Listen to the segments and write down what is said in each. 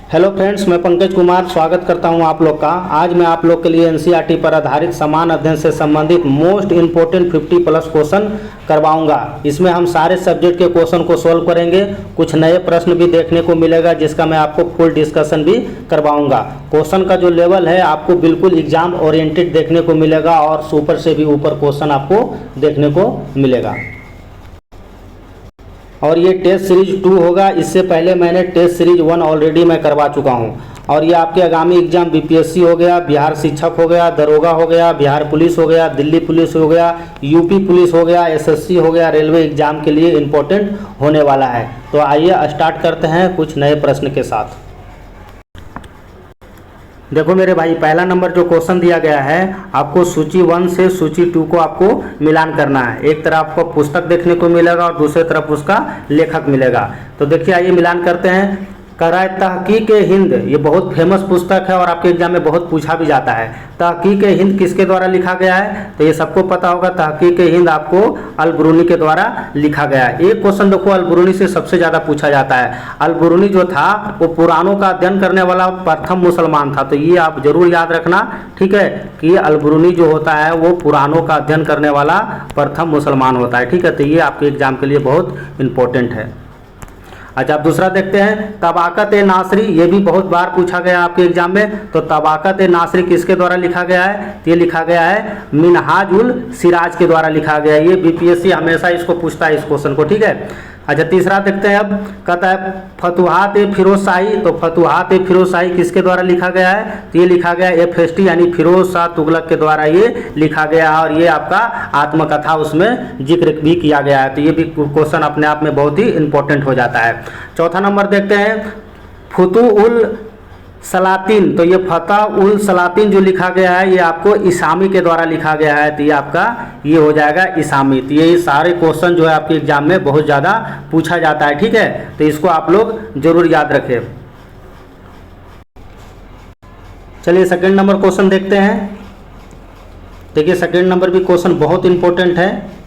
Hello friends, मैं पंकज कुमार स्वागत करता हूं आप लोग का। आज मैं आप लोग के लिए एनसीईआरटी पर आधारित समान अध्ययन से संबंधित मोस्ट इम्पोर्टेंट 50 प्लस क्वेश्चन करवाऊंगा। इसमें हम सारे सब्जेक्ट के क्वेश्चन को सॉल्व करेंगे। कुछ नए प्रश्न भी देखने को मिलेगा जिसका मैं आपको फुल डिस्कशन भी करवाऊंगा। क्वेश्चन का जो लेवल है आपको बिल्कुल एग्जाम ओरिएंटेड देखने को मिलेगा और सुपर से भी ऊपर क्वेश्चन आपको देखने को मिलेगा। और ये टेस्ट सीरीज 2 होगा। इससे पहले मैंने टेस्ट सीरीज 1 ऑलरेडी मैं करवा चुका हूँ। और ये आपके आगामी एग्जाम बीपीएससी हो गया, बिहार शिक्षक हो गया, दरोगा हो गया, बिहार पुलिस हो गया, दिल्ली पुलिस हो गया, यूपी पुलिस हो गया, एसएससी हो गया, रेलवे एग्जाम के लिए इम्पोर्टेंट होने वाला है। तो आइए स्टार्ट करते हैं कुछ नए प्रश्न के साथ। देखो मेरे भाई, पहला नंबर जो क्वेश्चन दिया गया है, आपको सूची 1 से सूची 2 को आपको मिलान करना है। एक तरफ आपको पुस्तक देखने को मिलेगा और दूसरे तरफ उसका लेखक मिलेगा। तो देखिए आइए मिलान करते हैं। कराए तहकीक हिंद, ये बहुत फेमस पुस्तक है और आपके एग्जाम में बहुत पूछा भी जाता है। तहकीक हिंद किसके द्वारा लिखा गया है? तो ये सबको पता होगा, तहकीक हिंद आपको अल-बिरूनी के द्वारा लिखा गया है। एक क्वेश्चन देखो, अल-बिरूनी से सबसे ज़्यादा पूछा जाता है। अल-बिरूनी जो था वो पुराणों का अध्ययन करने वाला प्रथम मुसलमान था। तो ये आप जरूर याद रखना, ठीक है, कि अल-बिरूनी जो होता है वो पुराणों का अध्ययन करने वाला प्रथम मुसलमान होता है। ठीक है, तो ये आपके एग्जाम के लिए बहुत इंपॉर्टेंट है। अच्छा, आप दूसरा देखते हैं, तबाकत ए नासरी। ये भी बहुत बार पूछा गया आपके एग्जाम में। तो तबाकत ए नासरी किसके द्वारा लिखा गया है? तो ये लिखा गया है मिनहाजुल सिराज के द्वारा लिखा गया है। ये बीपीएससी हमेशा इसको पूछता है, इस क्वेश्चन को। ठीक है। अच्छा, तीसरा देखते हैं। अब कहता है फतुहात ए फिरोज शाही। तो फतुहात ए फिरोज शाही किसके द्वारा लिखा गया है? तो ये लिखा गया है FST यानी फिरोज शाह तुगलक के द्वारा ये लिखा गया है। और ये आपका आत्मकथा उसमें जिक्र भी किया गया है। तो ये भी क्वेश्चन अपने आप में बहुत ही इंपॉर्टेंट हो जाता है। चौथा नंबर देखते हैं, फुतुहुल सलातीन। तो ये फतह उल सलातीन जो लिखा गया है ये आपको इसामी के द्वारा लिखा गया है। तो ये आपका ये हो जाएगा इसामी। तो ये सारे क्वेश्चन जो है आपके एग्जाम में बहुत ज़्यादा पूछा जाता है। ठीक है, तो इसको आप लोग जरूर याद रखें। चलिए सेकंड नंबर क्वेश्चन देखते हैं। देखिए सेकंड नंबर भी क्वेश्चन बहुत इंपॉर्टेंट है।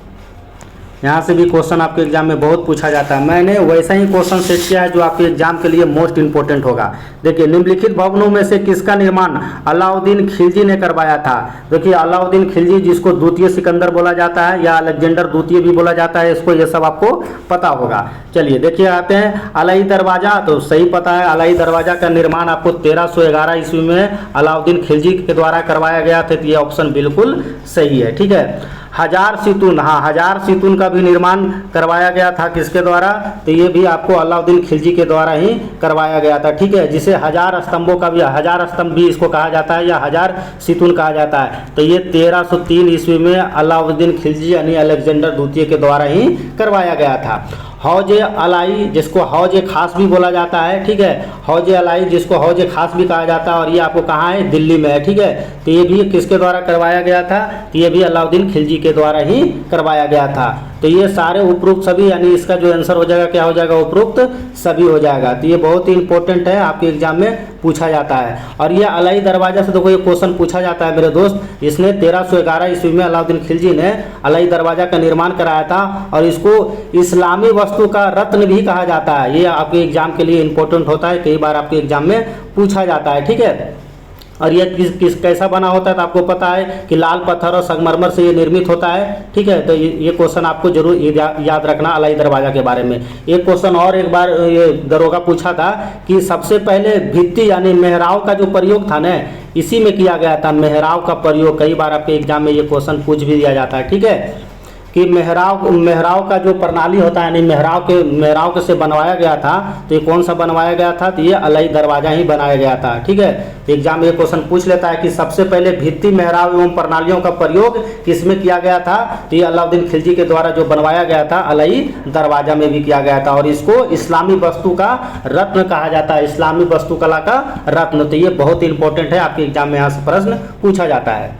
यहाँ से भी क्वेश्चन आपके एग्जाम में बहुत पूछा जाता है। मैंने वैसा ही क्वेश्चन सेट किया है जो आपके एग्जाम के लिए मोस्ट इंपॉर्टेंट होगा। देखिए, निम्नलिखित भवनों में से किसका निर्माण अलाउद्दीन खिलजी ने करवाया था? देखिए, अलाउद्दीन खिलजी जिसको द्वितीय सिकंदर बोला जाता है या अलेक्जेंडर द्वितीय भी बोला जाता है, इसको ये सब आपको पता होगा। चलिए देखिए, आते हैं अलाई दरवाजा। तो सही पता है, अलाई दरवाजा का निर्माण आपको 1311 ईस्वी में अलाउद्दीन खिलजी के द्वारा करवाया गया था। तो ये ऑप्शन बिल्कुल सही है। ठीक है। हजार सितून, हाँ, हजार सितून का भी निर्माण करवाया गया था किसके द्वारा? तो ये भी आपको अलाउद्दीन खिलजी के द्वारा ही करवाया गया था। ठीक है, जिसे हजार स्तंभों का भी, हजार स्तंभ भी इसको कहा जाता है या हजार सितून कहा जाता है। तो ये 1303 ईस्वी में अलाउद्दीन खिलजी यानी अलेक्जेंडर द्वितीय के द्वारा ही करवाया गया था। हौज अलाई, जिसको हौज खास भी बोला जाता है। ठीक है, हौज अलाई जिसको हौज खास भी कहा जाता है और ये आपको कहाँ है? दिल्ली में है। ठीक है, तो ये भी किसके द्वारा करवाया गया था? तो ये भी अलाउद्दीन खिलजी के द्वारा ही करवाया गया था। तो ये सारे उपरोक्त सभी, यानी इसका जो आंसर हो जाएगा क्या हो जाएगा? उपरोक्त सभी हो जाएगा। तो ये बहुत ही इंपॉर्टेंट है, आपके एग्जाम में पूछा जाता है। और ये अलाई दरवाजा से देखो ये क्वेश्चन पूछा जाता है मेरे दोस्त। इसने 1311 ईस्वी में अलाउद्दीन खिलजी ने अलाई दरवाजा का निर्माण कराया था और इसको इस्लामी वस्तु का रत्न भी कहा जाता है। ये आपके एग्जाम के लिए इंपॉर्टेंट होता है, कई बार आपके एग्जाम में पूछा जाता है। ठीक है। और ये कैसा बना होता है? तो आपको पता है कि लाल पत्थर और संगमरमर से ये निर्मित होता है। ठीक है, तो ये क्वेश्चन आपको जरूर याद रखना अलाई दरवाजा के बारे में। एक क्वेश्चन और एक बार ये दरोगा पूछा था कि सबसे पहले भित्ति यानी मेहराव का जो प्रयोग था ना, इसी में किया गया था। मेहराव का प्रयोग कई बार आपके एग्जाम में ये क्वेश्चन पूछ भी दिया जाता है। ठीक है, कि मेहराव का जो प्रणाली होता है यानी मेहराव के से बनवाया गया था। तो ये कौन सा बनवाया गया था? तो ये अलाई दरवाजा ही बनाया गया था। ठीक है, एग्जाम में ये क्वेश्चन पूछ लेता है कि सबसे पहले भित्ति मेहराव एवं प्रणालियों का प्रयोग किसमें किया गया था? तो ये अलाउद्दीन खिलजी के द्वारा जो बनवाया गया था अलाई दरवाजा में भी किया गया था। और इसको इस्लामी वस्तु का रत्न कहा जाता है, इस्लामी वास्तुकला का रत्न। तो ये बहुत इंपॉर्टेंट है, आपके एग्जाम में यहाँ से प्रश्न पूछा जाता है।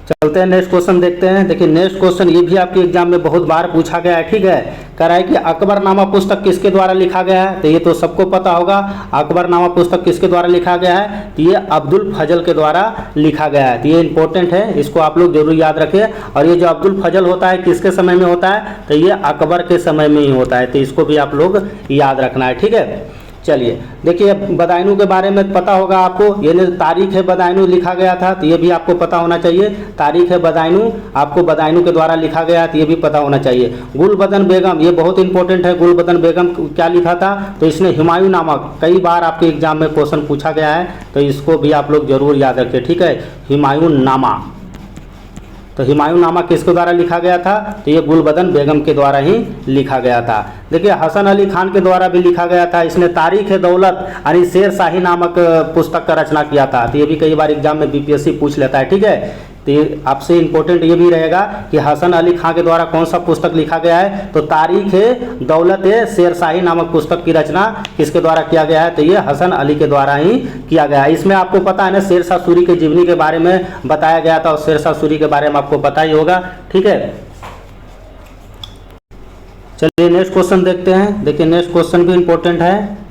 चलते हैं नेक्स्ट क्वेश्चन देखते हैं। देखिए नेक्स्ट क्वेश्चन ये भी आपके एग्जाम में बहुत बार पूछा गया है। ठीक है, कह रहा है कि अकबरनामा पुस्तक किसके द्वारा लिखा गया है? तो ये तो सबको पता होगा, अकबरनामा पुस्तक किसके द्वारा लिखा गया है? तो ये अब्दुल फजल के द्वारा लिखा गया है। तो ये इंपॉर्टेंट है, इसको आप लोग जरूर याद रखिए। और ये जो अब्दुल फजल होता है किसके समय में होता है? तो ये अकबर के समय में ही होता है। तो इसको भी आप लोग याद रखना है। ठीक है, चलिए देखिए, बदायूं के बारे में पता होगा आपको, ये तारीख है बदायूं लिखा गया था, तो ये भी आपको पता होना चाहिए। तारीख है बदायूं, आपको बदायूं के द्वारा लिखा गया, तो ये भी पता होना चाहिए। गुलबदन बेगम, ये बहुत इंपॉर्टेंट है। गुलबदन बेगम क्या लिखा था, तो इसने हुमायूं नामा, कई बार आपके एग्जाम में क्वेश्चन पूछा गया है, तो इसको भी आप लोग जरूर याद रखें, ठीक है। हुमायूं नामा, तो हुमायूं नामा किसके द्वारा लिखा गया था, तो ये गुलबदन बेगम के द्वारा ही लिखा गया था। देखिए हसन अली खान के द्वारा भी लिखा गया था। इसने तारीख ए दौलत यानी शेर शाही नामक पुस्तक का रचना किया था, तो ये भी कई बार एग्जाम में बीपीएससी पूछ लेता है, ठीक है। तो आपसे इंपॉर्टेंट ये भी रहेगा कि हसन अली खान के द्वारा कौन सा पुस्तक लिखा गया है, तो तारीख ए दौलत ए शेर शाही नामक पुस्तक की रचना किसके द्वारा किया गया है, तो ये हसन अली के द्वारा ही किया गया है। इसमें आपको पता है ना, शेर शाह सूरी के जीवनी के बारे में बताया गया था, और शेर शाह सूरी के बारे में आपको पता ही होगा, ठीक है। चलिए नेक्स्ट क्वेश्चन देखते हैं। देखिए नेक्स्ट क्वेश्चन भी इंपॉर्टेंट है।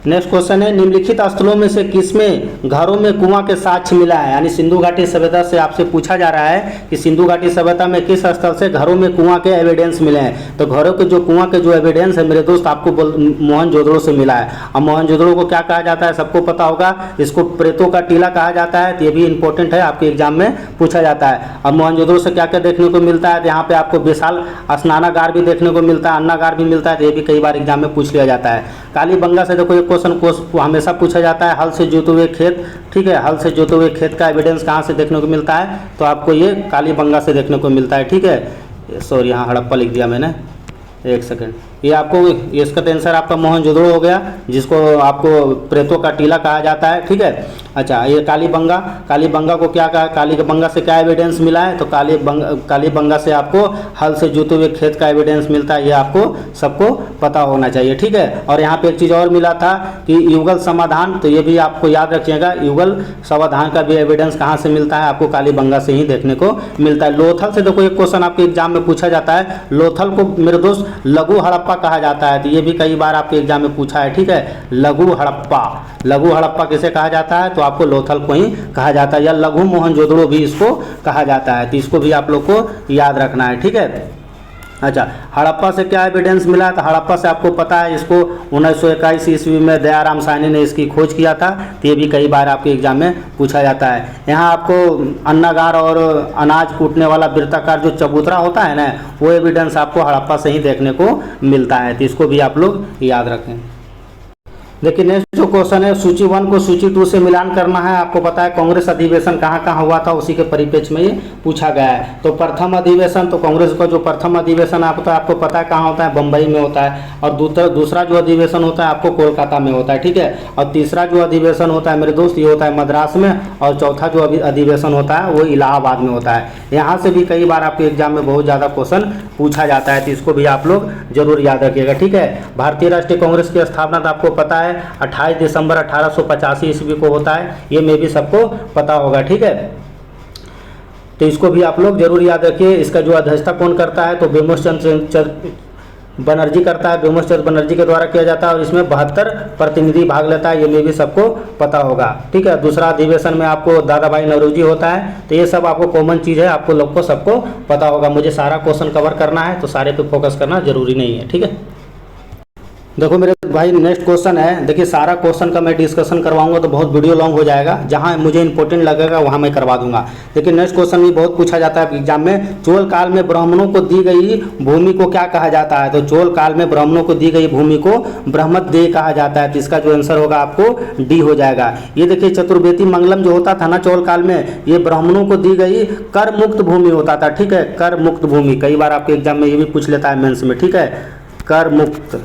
नेक्स्ट क्वेश्चन है, निम्नलिखित स्थलों में से किसमें घरों में कुआं के साक्ष्य मिला है, यानी सिंधु घाटी सभ्यता से आपसे पूछा जा रहा है कि सिंधु घाटी सभ्यता में किस स्थल से घरों में कुआं के एविडेंस मिले हैं। तो घरों के जो कुआं के जो एविडेंस है मेरे दोस्त, आपको मोहनजोदड़ो से मिला है। अब मोहनजोदड़ो को क्या कहा जाता है, सबको पता होगा, इसको प्रेतों का टीला कहा जाता है, तो ये भी इंपॉर्टेंट है, आपके एग्जाम में पूछा जाता है। अब मोहनजोदड़ो से क्या क्या देखने को मिलता है, तो यहाँ पे आपको विशाल स्नानागार भी देखने को मिलता है, अन्नागार भी मिलता है, तो ये भी कई बार एग्जाम में पूछ लिया जाता है। कालीबंगा से देखो एक क्वेश्चन को हमेशा पूछा जाता है, हल से जोते हुए खेत, ठीक है। हल से जोते हुए खेत का एविडेंस कहाँ से देखने को मिलता है, तो आपको ये कालीबंगा से देखने को मिलता है, ठीक है। सॉरी यहाँ हड़प्पा लिख दिया मैंने, एक सेकेंड। ये आपको, इसका आंसर आपका मोहनजोदड़ो हो गया, जिसको आपको प्रेतों का टीला कहा जाता है, ठीक है। अच्छा ये कालीबंगा, कालीबंगा को क्या कहा, कालीबंगा से क्या एविडेंस मिला है, तो कालीबंगा से आपको हल से जोते हुए खेत का एविडेंस मिलता है, ये आपको सबको पता होना चाहिए, ठीक है। और यहाँ पे एक चीज़ और मिला था कि युगल समाधान, तो ये भी आपको याद रखिएगा, युगल समाधान का भी एविडेंस कहाँ से मिलता है, आपको कालीबंगा से ही देखने को मिलता है। लोथल से देखो एक क्वेश्चन आपके एग्जाम में पूछा जाता है, लोथल को मेरे दोस्त लघु हड़प्पा कहा जाता है, तो ये भी कई बार आपके एग्जाम में पूछा है, ठीक है। लघु हड़प्पा, लघु हड़प्पा किसे कहा जाता है, तो आपको लोथल को ही कहा जाता है, या लघु मोहनजोदड़ो भी इसको कहा जाता है, तो इसको भी आप लोग को याद रखना है, ठीक है। अच्छा हड़प्पा से क्या एविडेंस मिला, तो हड़प्पा से आपको पता है, इसको 1921 ईस्वी में दयाराम साहनी ने इसकी खोज किया था, तो ये भी कई बार आपके एग्जाम में पूछा जाता है। यहाँ आपको अन्नागार और अनाज कूटने वाला वृत्ताकार जो चबूतरा होता है ना, वो एविडेंस आपको हड़प्पा से ही देखने को मिलता है, तो इसको भी आप लोग याद रखें। देखिए नेक्स्ट जो क्वेश्चन है, सूची 1 को सूची 2 से मिलान करना है। आपको पता है कांग्रेस अधिवेशन कहाँ कहाँ हुआ था, उसी के परिप्रेक्ष्य में ये पूछा गया है। तो प्रथम अधिवेशन, तो कांग्रेस का जो प्रथम अधिवेशन आपको पता है कहाँ होता है, बम्बई में होता है। और दूसरा जो अधिवेशन होता है आपको कोलकाता में होता है, ठीक है। और तीसरा जो अधिवेशन होता है मेरे दोस्त, ये होता है मद्रास में। और चौथा जो अधिवेशन होता है वो इलाहाबाद में होता है। यहाँ से भी कई बार आपके एग्जाम में बहुत ज़्यादा क्वेश्चन पूछा जाता है, तो इसको भी आप लोग जरूर याद रखिएगा, ठीक है। भारतीय राष्ट्रीय कांग्रेस की स्थापना तो आपको पता है 28 दिसंबर 1885 ईस्वी को होता है, ये में भी सबको पता होगा, ठीक है। तो इसको भी आप लोग जरूर याद रखिए। इसका जो अध्यक्षता कौन करता है, तो व्योमचंद्र बनर्जी करता है, व्योमचंद्र बनर्जी के द्वारा किया जाता है, और इसमें 72 प्रतिनिधि भाग लेता है, ये में भी सबको पता होगा, ठीक है। दूसरा अधिवेशन में आपको दादा भाई नौरोजी होता है, तो ये सब आपको कॉमन चीज़ है, आपको लोग को सबको पता होगा। मुझे सारा क्वेश्चन कवर करना है, तो सारे पे फोकस करना जरूरी नहीं है, ठीक है। देखो मेरे भाई नेक्स्ट क्वेश्चन है। देखिए सारा क्वेश्चन का मैं डिस्कशन करवाऊंगा तो बहुत वीडियो लॉन्ग हो जाएगा, जहां मुझे इंपॉर्टेंट लगेगा वहां मैं करवा दूंगा। लेकिन नेक्स्ट क्वेश्चन भी बहुत पूछा जाता है एग्जाम में, चोल काल में ब्राह्मणों को दी गई भूमि को क्या कहा जाता है, तो चोल काल में ब्राह्मणों को दी गई भूमि को ब्रह्मदेय कहा जाता है, तो इसका जो आंसर होगा आपको डी हो जाएगा। ये देखिए चतुर्वेदी मंगलम जो होता था ना चोल काल में, ये ब्राह्मणों को दी गई कर मुक्त भूमि होता था, ठीक है। कर मुक्त भूमि कई बार आपके एग्जाम में ये भी पूछ लेता है मेंस में, ठीक है। कर मुक्त,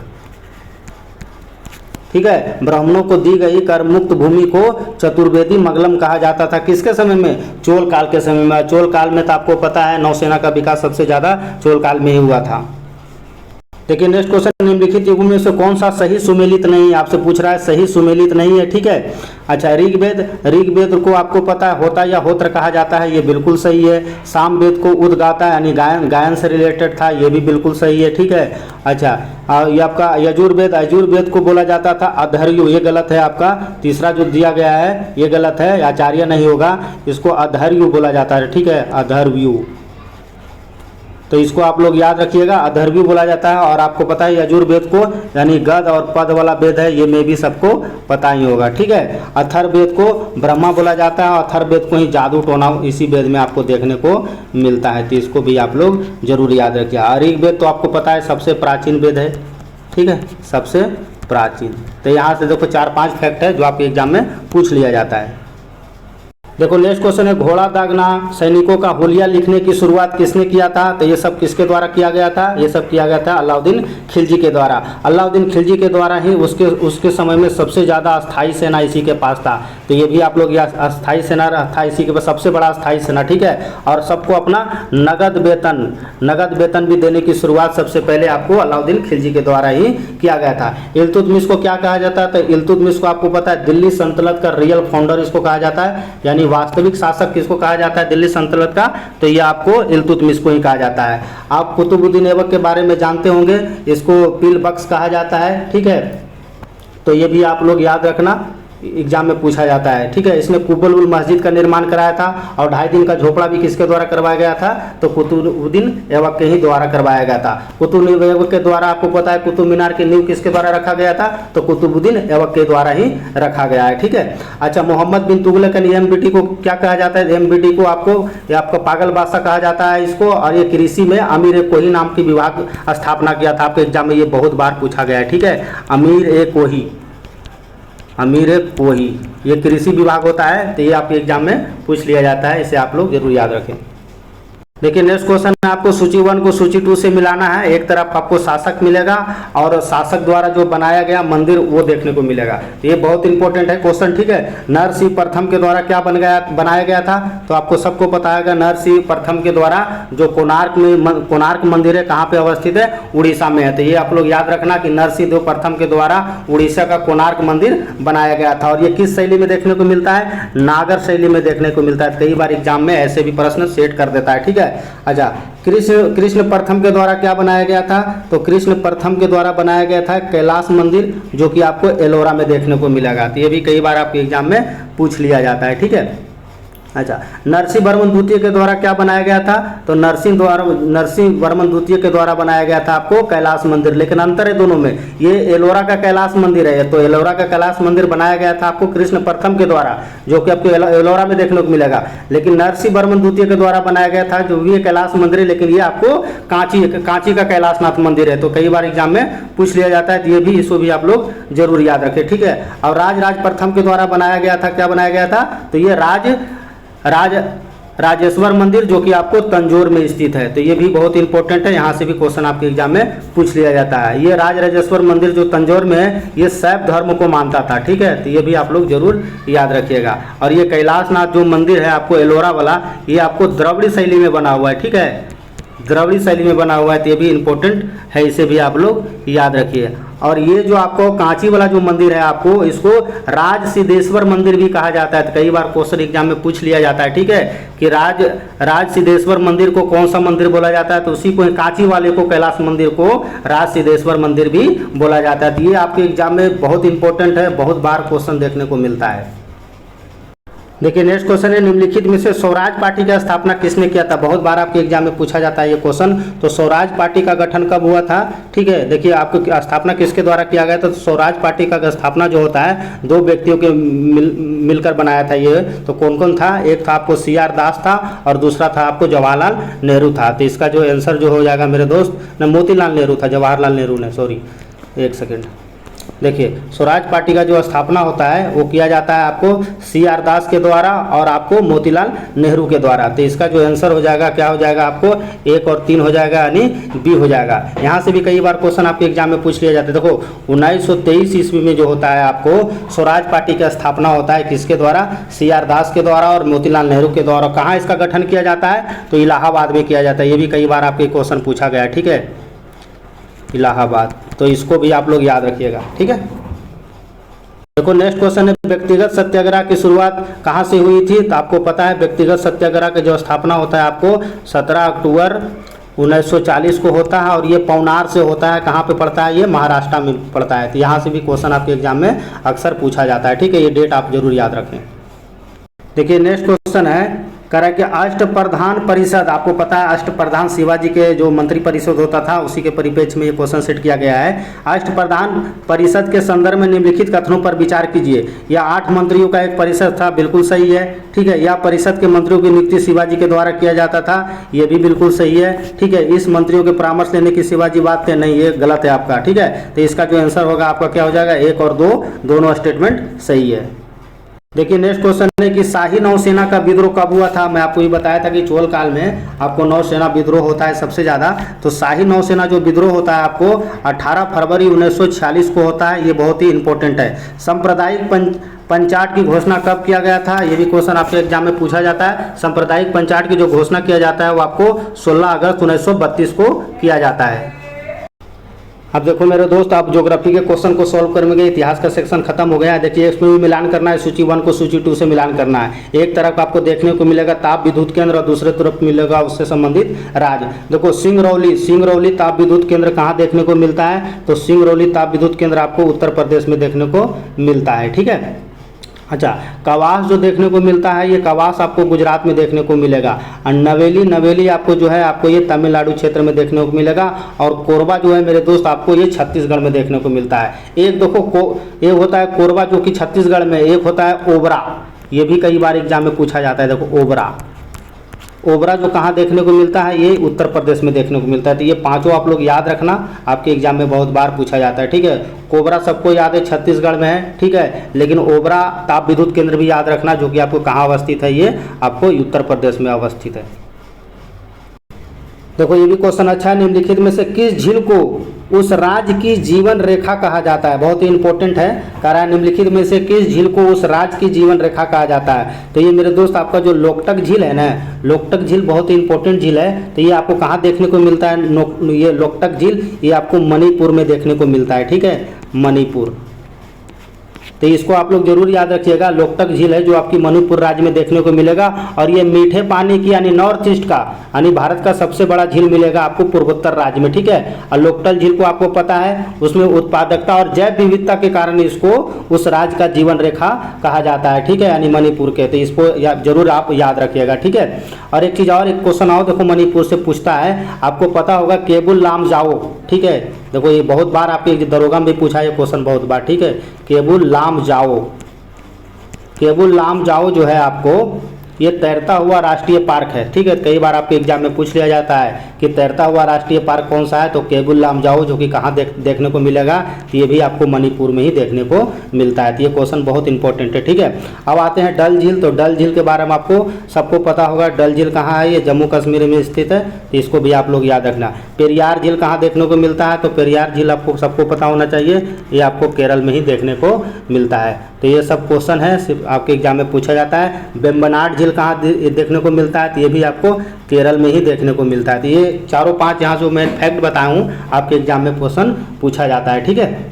ठीक है। ब्राह्मणों को दी गई कर मुक्त भूमि को चतुर्वेदी मंगलम कहा जाता था, किसके समय में, चोल काल के समय में। चोल काल में तो आपको पता है नौसेना का विकास सबसे ज्यादा चोल काल में ही हुआ था। देखिए नेक्स्ट क्वेश्चन, निम्नलिखित युगों में से कौन सा सही सुमेलित नहीं है, आपसे पूछ रहा है सही सुमेलित नहीं है, ठीक है। अच्छा ऋग्वेद को आपको पता है होता या होत्र कहा जाता है, ये बिल्कुल सही है। सामवेद को उद्गाता यानी गायन से रिलेटेड था, ये भी बिल्कुल सही है, ठीक है। अच्छा ये आपका यजुर्वेद को बोला जाता था अधर्यु, ये गलत है आपका। तीसरा जो दिया गया है ये गलत है, आचार्य नहीं होगा, इसको अधर्यु बोला जाता है, ठीक है, अधर्यु। तो इसको आप लोग याद रखिएगा, अधर भी बोला जाता है। और आपको पता है यजुर्वेद को यानी गद और पद वाला वेद है, ये में भी सबको पता ही होगा, ठीक है। अथर्ववेद को ब्रह्मा बोला जाता है और अथर्ववेद को ही जादू टोना इसी वेद में आपको देखने को मिलता है, तो इसको भी आप लोग जरूर याद रखिए। ऋग्वेद तो आपको पता है सबसे प्राचीन वेद है, ठीक है, सबसे प्राचीन। तो यहाँ से देखो 4-5 फैक्ट है जो आपके एग्जाम में पूछ लिया जाता है। देखो नेक्स्ट क्वेश्चन है, घोड़ा दागना सैनिकों का हुलिया लिखने की शुरुआत किसने किया था? तो ये सब किसके द्वारा किया गया था? ये सब किया गया था अलाउद्दीन खिलजी के द्वारा। अलाउद्दीन खिलजी के द्वारा ही उसके समय में सबसे ज़्यादा अस्थाई सेना इसी के पास था। तो ये भी आप लोग अस्थाई सेना था इसी के पास, सबसे बड़ा अस्थाई सेना, ठीक है। और सबको अपना नगद वेतन भी देने की शुरुआत सबसे पहले आपको अलाउद्दीन खिलजी के द्वारा ही किया गया था। इल्तुतमिश को क्या कहा जाता है? तो इल्तुतमिश को आपको पता है दिल्ली सल्तनत का रियल फाउंडर इसको कहा जाता है, यानी वास्तविक शासक किसको कहा जाता है दिल्ली सल्तनत का? तो ये आपको इल्तुतमिश को ही कहा जाता है। आप कुतुबुद्दीन ऐबक के बारे में जानते होंगे, इसको पील बख्श कहा जाता है, ठीक है। तो ये भी आप लोग याद रखना, एग्जाम में पूछा जाता है, ठीक है। इसने कुतुबुल मस्जिद का निर्माण कराया था और 2.5 दिन का झोपड़ा भी किसके द्वारा करवाया गया था? तो कुतुबुद्दीन ऐबक के ही द्वारा करवाया गया था। कुतुबुद्दीन ऐबक के द्वारा आपको पता है कुतुब मीनार की नींव किसके द्वारा रखा गया था? तो कुतुबुद्दीन ऐबक के द्वारा ही रखा गया है, ठीक है। अच्छा, मोहम्मद बिन तुगलक एमबीटी को क्या कहा जाता है? एमबीटी को आपका पागल बादशाह कहा जाता है इसको। और ये कृषि में अमीर कोही नाम की विभाग स्थापना किया था। आपके एग्जाम में ये बहुत बार पूछा गया है, ठीक है। अमीर कोही ये कृषि विभाग होता है, तो ये आपके एग्जाम में पूछ लिया जाता है, इसे आप लोग जरूर याद रखें। देखिए नेक्स्ट क्वेश्चन में आपको सूची 1 को सूची 2 से मिलाना है। एक तरफ आपको शासक मिलेगा और शासक द्वारा जो बनाया गया मंदिर वो देखने को मिलेगा। तो ये बहुत इंपॉर्टेंट है क्वेश्चन, ठीक है। नरसिंह प्रथम के द्वारा क्या बनाया गया था? तो आपको सबको पता है नरसिंह प्रथम के द्वारा जो कोणार्क मंदिर है कहाँ पे अवस्थित है? उड़ीसा में है। तो ये आप लोग याद रखना कि नरसिंह प्रथम के द्वारा उड़ीसा का कोणार्क मंदिर बनाया गया था। और ये किस शैली में देखने को मिलता है? नागर शैली में देखने को मिलता है। कई बार एग्जाम में ऐसे भी प्रश्न सेट कर देता है, ठीक है। अच्छा, कृष्ण प्रथम के द्वारा क्या बनाया गया था? तो कृष्ण प्रथम के द्वारा बनाया गया था कैलाश मंदिर, जो कि आपको एलोरा में देखने को मिलेगा। तो ये भी कई बार आपके एग्जाम में पूछ लिया जाता है, ठीक है। अच्छा, नरसिंह वर्मन द्वितीय के द्वारा क्या बनाया गया था? तो नरसिंह वर्मन द्वितीय के द्वारा बनाया गया था आपको कैलाश मंदिर। लेकिन अंतर है दोनों में, ये एलोरा का कैलाश मंदिर है, तो एलोरा का कैलाश मंदिर बनाया गया था आपको कृष्ण प्रथम के द्वारा, जो कि आपको एलोरा में देखने को मिलेगा। लेकिन नरसिंह वर्मन द्वितीय के द्वारा बनाया गया था जो भी कैलाश मंदिर है, लेकिन ये आपको कांची का कैलाशनाथ मंदिर है। तो कई बार एग्जाम में पूछ लिया जाता है, तो ये भी इसको भी आप लोग जरूर याद रखें, ठीक है। और राज प्रथम के द्वारा बनाया गया था, क्या बनाया गया था? तो ये राजेश्वर मंदिर, जो कि आपको तंजौर में स्थित है। तो ये भी बहुत इंपॉर्टेंट है, यहाँ से भी क्वेश्चन आपके एग्जाम में पूछ लिया जाता है। ये राजेश्वर मंदिर जो तंजौर में है, ये शैव धर्म को मानता था, ठीक है। तो ये भी आप लोग जरूर याद रखिएगा। और ये कैलाशनाथ जो मंदिर है आपको एलोरा वाला, ये आपको द्रविड़ शैली में बना हुआ है, ठीक है, द्रविड़ शैली में बना हुआ है। तो ये भी इंपॉर्टेंट है, इसे भी आप लोग याद रखिए। और ये जो आपको कांची वाला जो मंदिर है, आपको इसको राज सिद्धेश्वर मंदिर भी कहा जाता है। तो कई बार क्वेश्चन एग्जाम में पूछ लिया जाता है, ठीक है, कि राज सिद्धेश्वर मंदिर को कौन सा मंदिर बोला जाता है? तो उसी को कांची वाले को कैलाश मंदिर को राज सिद्धेश्वर मंदिर भी बोला जाता है। तो ये आपके एग्जाम में बहुत इंपॉर्टेंट है, बहुत बार क्वेश्चन देखने को मिलता है। देखिए नेक्स्ट क्वेश्चन है, निम्नलिखित में से स्वराज पार्टी का स्थापना किसने किया था? बहुत बार आपके एग्जाम में पूछा जाता है ये क्वेश्चन। तो स्वराज पार्टी का गठन कब हुआ था? ठीक है, देखिए आपको स्थापना किसके द्वारा किया गया था? तो स्वराज पार्टी का स्थापना जो होता है 2 व्यक्तियों के मिलकर बनाया था ये। तो कौन कौन था? एक था आपको CR दास था और दूसरा था आपको जवाहरलाल नेहरू था। तो इसका जो आंसर जो हो जाएगा मेरे दोस्त, मोतीलाल नेहरू था, जवाहरलाल नेहरू ने, सॉरी एक सेकेंड। देखिए स्वराज पार्टी का जो स्थापना होता है वो किया जाता है आपको CR दास के द्वारा और आपको मोतीलाल नेहरू के द्वारा। तो इसका जो आंसर हो जाएगा क्या हो जाएगा? आपको 1 और 3 हो जाएगा, यानी B हो जाएगा। यहाँ से भी कई बार क्वेश्चन आपके एग्जाम में पूछ लिया जाता है। देखो 1923 ईस्वी में जो होता है आपको स्वराज पार्टी का स्थापना होता है किसके द्वारा? CR दास के द्वारा और मोतीलाल नेहरू के द्वारा। कहाँ इसका गठन किया जाता है? तो इलाहाबाद में किया जाता है। ये भी कई बार आपके क्वेश्चन पूछा गया है, ठीक है, इलाहाबाद। तो इसको भी आप लोग याद रखिएगा, ठीक है। देखो नेक्स्ट क्वेश्चन है, व्यक्तिगत सत्याग्रह की शुरुआत कहाँ से हुई थी? तो आपको पता है व्यक्तिगत सत्याग्रह का जो स्थापना होता है आपको 17 अक्टूबर 1940 को होता है और ये पवनार से होता है। कहाँ पे पड़ता है? ये महाराष्ट्र में पड़ता है। तो यहाँ से भी क्वेश्चन आपके एग्जाम में अक्सर पूछा जाता है, ठीक है। ये डेट आप जरूर याद रखें। देखिए नेक्स्ट क्वेश्चन है, कह रहा है कि अष्टप्रधान परिषद, आपको पता है अष्टप्रधान शिवाजी के जो मंत्री परिषद होता था उसी के परिप्रेक्ष्य में ये क्वेश्चन सेट किया गया है। अष्टप्रधान परिषद के संदर्भ में निम्नलिखित कथनों पर विचार कीजिए। यह 8 मंत्रियों का एक परिषद था, बिल्कुल सही है। ठीक है, यह परिषद के मंत्रियों की नियुक्ति शिवाजी के द्वारा किया जाता था, ये भी बिल्कुल सही है। ठीक है, इस मंत्रियों के परामर्श लेने की शिवाजी बात थे, नहीं, ये गलत है आपका। ठीक है, तो इसका जो आंसर होगा आपका क्या हो जाएगा, 1 और 2 दोनों स्टेटमेंट सही है। देखिए नेक्स्ट क्वेश्चन है कि शाही नौसेना का विद्रोह कब हुआ था। मैं आपको ये बताया था कि चोल काल में आपको नौसेना विद्रोह होता है सबसे ज़्यादा। तो शाही नौसेना जो विद्रोह होता है आपको 18 फरवरी 1946 को होता है, ये बहुत ही इंपॉर्टेंट है। सांप्रदायिक पंचाट की घोषणा कब किया गया था, ये भी क्वेश्चन आपके एग्जाम में पूछा जाता है। सांप्रदायिक पंचाट की जो घोषणा किया जाता है वो आपको 16 अगस्त 1932 को किया जाता है। अब देखो मेरे दोस्त, आप ज्योग्राफी के क्वेश्चन को सॉल्व करेंगे। इतिहास का सेक्शन खत्म हो गया है। देखिए इसमें भी मिलान करना है, सूची 1 को सूची 2 से मिलान करना है। एक तरफ आपको देखने को मिलेगा ताप विद्युत केंद्र और दूसरे तरफ मिलेगा उससे संबंधित राज्य। देखो सिंगरौली ताप विद्युत केंद्र कहाँ देखने को मिलता है, तो सिंगरौली ताप विद्युत केंद्र आपको उत्तर प्रदेश में देखने को मिलता है। ठीक है, अच्छा, कवास जो देखने को मिलता है, ये कवास आपको गुजरात में देखने को मिलेगा। और नवेली आपको जो है आपको ये तमिलनाडु क्षेत्र में देखने को मिलेगा। और कोरबा जो है मेरे दोस्त आपको ये छत्तीसगढ़ में देखने को मिलता है। एक देखो एक होता है कोरबा जो कि छत्तीसगढ़ में, एक होता है ओबरा, ये भी कई बार एग्जाम में पूछा जाता है। देखो ओबरा जो कहाँ देखने को मिलता है, ये उत्तर प्रदेश में देखने को मिलता है। तो ये 5 आप लोग याद रखना, आपके एग्जाम में बहुत बार पूछा जाता है। ठीक है, कोबरा सबको याद है छत्तीसगढ़ में है। ठीक है, लेकिन ओबरा ताप विद्युत केंद्र भी याद रखना जो कि आपको कहाँ अवस्थित है, ये आपको उत्तर प्रदेश में अवस्थित है। देखो ये भी क्वेश्चन अच्छा है। निम्नलिखित में से किस झील को उस राज्य की जीवन रेखा कहा जाता है, बहुत ही इंपॉर्टेंट है। कह रहा है निम्नलिखित में से किस झील को उस राज्य की जीवन रेखा कहा जाता है। तो ये मेरे दोस्त आपका जो लोकटक झील है ना, लोकटक झील बहुत ही इंपॉर्टेंट झील है। तो ये आपको कहाँ देखने को मिलता है, ये लोकटक झील ये आपको मणिपुर में देखने को मिलता है। ठीक है, मणिपुर, तो इसको आप लोग जरूर याद रखिएगा। लोकटक झील है जो आपकी मणिपुर राज्य में देखने को मिलेगा। और ये मीठे पानी की यानी नॉर्थ ईस्ट का यानी भारत का सबसे बड़ा झील मिलेगा आपको पूर्वोत्तर राज्य में। ठीक है, और लोकटक झील को आपको पता है उसमें उत्पादकता और जैव विविधता के कारण इसको उस राज्य का जीवन रेखा कहा जाता है। ठीक है, यानी मणिपुर के, तो इसको जरूर आप याद रखिएगा। ठीक है, और एक चीज़ और, एक क्वेश्चन आओ देखो मणिपुर से पूछता है, आपको पता होगा केबुल लामजाओ। ठीक है, देखो ये बहुत बार आपके दरोगा में भी पूछा है ये क्वेश्चन बहुत बार। ठीक है, केबुल लामजाओ जो है आपको ये तैरता हुआ राष्ट्रीय पार्क है। ठीक है, कई बार आपके एग्जाम में पूछ लिया जाता है कि तैरता हुआ राष्ट्रीय पार्क कौन सा है, तो केबुल लामजाओ जो कि कहाँ देखने को मिलेगा, तो ये भी आपको मणिपुर में ही देखने को मिलता है। तो ये क्वेश्चन बहुत इंपॉर्टेंट है। ठीक है, अब आते हैं डल झील। तो डल झील के बारे में आपको सबको पता होगा, डल झील कहाँ है, ये जम्मू कश्मीर में स्थित है। तो इसको भी आप लोग याद रखना। पेरियार झील कहाँ देखने को मिलता है, तो पेरियार झील आपको सबको पता होना चाहिए, ये आपको केरल में ही देखने को मिलता है। तो ये सब क्वेश्चन है सिर्फ आपके एग्जाम में पूछा जाता है। वेम्बनाड झील कहाँ देखने को मिलता है, तो ये भी आपको केरल में ही देखने को मिलता है। तो ये 4-5 यहाँ जो मैं फैक्ट बताया हूँ आपके एग्जाम में क्वेश्चन पूछा जाता है। ठीक है,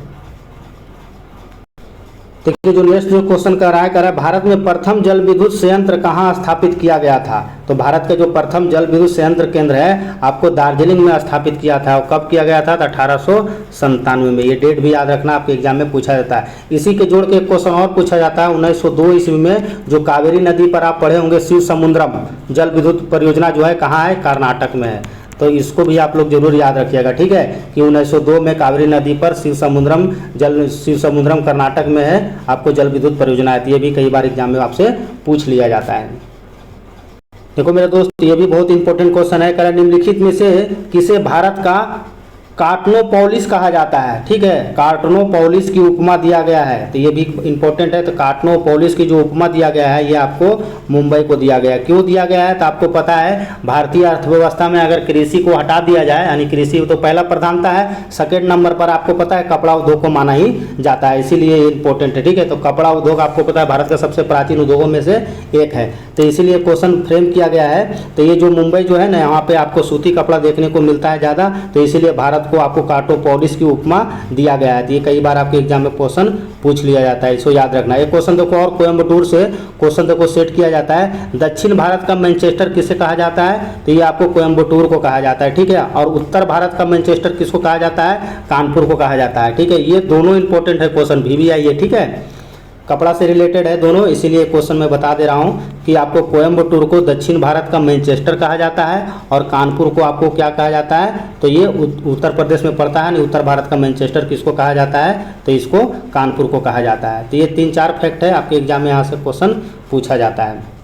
देखिए जो नेक्स्ट जो क्वेश्चन कर रहा है भारत में प्रथम जल विद्युत संयंत्र कहाँ स्थापित किया गया था। तो भारत का जो प्रथम जल विद्युत संयंत्र केंद्र है आपको दार्जिलिंग में स्थापित किया था। और कब किया गया था, तो 1897 में। ये डेट भी याद रखना, आपके एग्जाम में पूछा जाता है। इसी के जोड़ के एक क्वेश्चन और पूछा जाता है 1902 ईस्वी में जो कावेरी नदी पर आप पढ़े होंगे शिव समुद्रम जल विद्युत परियोजना जो है कहाँ है, कर्नाटक में है। तो इसको भी आप लोग जरूर याद रखिएगा। ठीक है, कि 1902 में कावेरी नदी पर शिव समुद्रम कर्नाटक में है आपको जल विद्युत परियोजना है। ये भी कई बार एग्जाम में आपसे पूछ लिया जाता है। देखो मेरे दोस्त ये भी बहुत इंपॉर्टेंट क्वेश्चन है। कह निम्नलिखित में से किसे भारत का कार्टनोपोलिस कहा जाता है। ठीक है, कार्टनोपोलिस की उपमा दिया गया है, तो ये भी इंपॉर्टेंट है। तो कार्टनोपोलिस की जो उपमा दिया गया है ये आपको मुंबई को दिया गया है। क्यों दिया गया है, तो आपको पता है भारतीय अर्थव्यवस्था में अगर कृषि को हटा दिया जाए, यानी कृषि तो पहला प्रधानता है, सेकेंड नंबर पर आपको पता है कपड़ा उद्योग को माना ही जाता है, इसीलिए इंपॉर्टेंट है। ठीक है, तो कपड़ा उद्योग आपको पता है भारत का सबसे प्राचीन उद्योगों में से एक है, तो इसीलिए क्वेश्चन फ्रेम किया गया है। तो ये जो मुंबई जो है ना, यहाँ पे आपको सूती कपड़ा देखने को मिलता है ज़्यादा, तो इसीलिए भारत को आपको कार्टोपोलिस की उपमा दिया गया है। तो ये कई बार आपके एग्जाम में क्वेश्चन पूछ लिया जाता है, इसको याद रखना। एक क्वेश्चन देखो और कोयम्बटूर से क्वेश्चन देखो सेट किया जाता है। दक्षिण भारत का मैनचेस्टर किसे कहा जाता है, तो ये आपको कोयम्बटूर को कहा जाता है। ठीक है, और उत्तर भारत का मैनचेस्टर किसको कहा जाता है, कानपुर को कहा जाता है। ठीक है, ये दोनों इंपॉर्टेंट है क्वेश्चन भी आई है। ठीक है, कपड़ा से रिलेटेड है दोनों, इसीलिए क्वेश्चन मैं बता दे रहा हूँ कि आपको कोयम्बटूर को दक्षिण भारत का मैनचेस्टर कहा जाता है और कानपुर को आपको क्या कहा जाता है, तो ये उत्तर प्रदेश में पड़ता है, नहीं उत्तर भारत का मैनचेस्टर किसको कहा जाता है, तो इसको कानपुर को कहा जाता है। तो ये 3-4 फैक्ट है, आपके एग्जाम में यहाँ से क्वेश्चन पूछा जाता है।